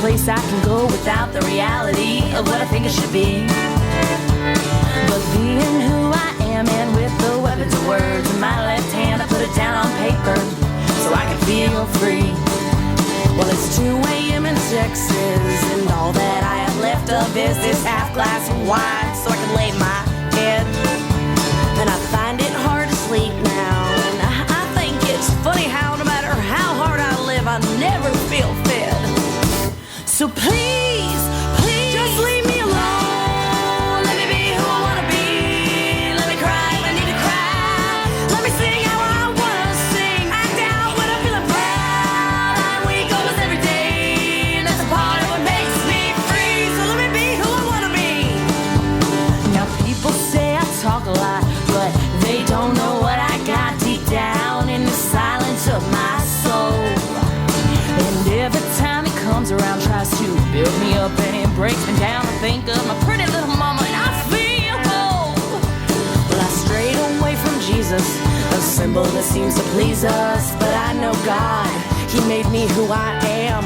place I can go without the reality of what I think it should be. But being who I am and with the weapons of words in my left hand, I put it down on paper so I can feel free. Well, it's 2 a.m. in Texas, and all that I have left of is this half glass of wine so I can lay my head. And I find it hard to sleep now, and I think it's funny how no matter how hard I live, I never feel fed. So please, please, just leave me alone. Let me be who I wanna be. Let me cry if I need to cry. Let me sing how I wanna sing. Act out when I'm feeling proud. I'm weak almost every day, and that's a part of what makes me free. So let me be who I wanna be. Now people say I talk a lot, but they don't know what I got deep down in the silence of my soul. And every time he comes around, tries to build me up and it breaks me down. I think of my pretty little mama and I feel whole. Well, I strayed away from Jesus, a symbol that seems to please us. But I know God, he made me who I am.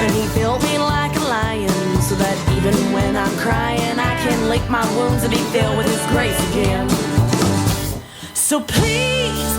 And he built me like a lion, so that even when I'm crying, I can lick my wounds and be filled with his grace again. So please,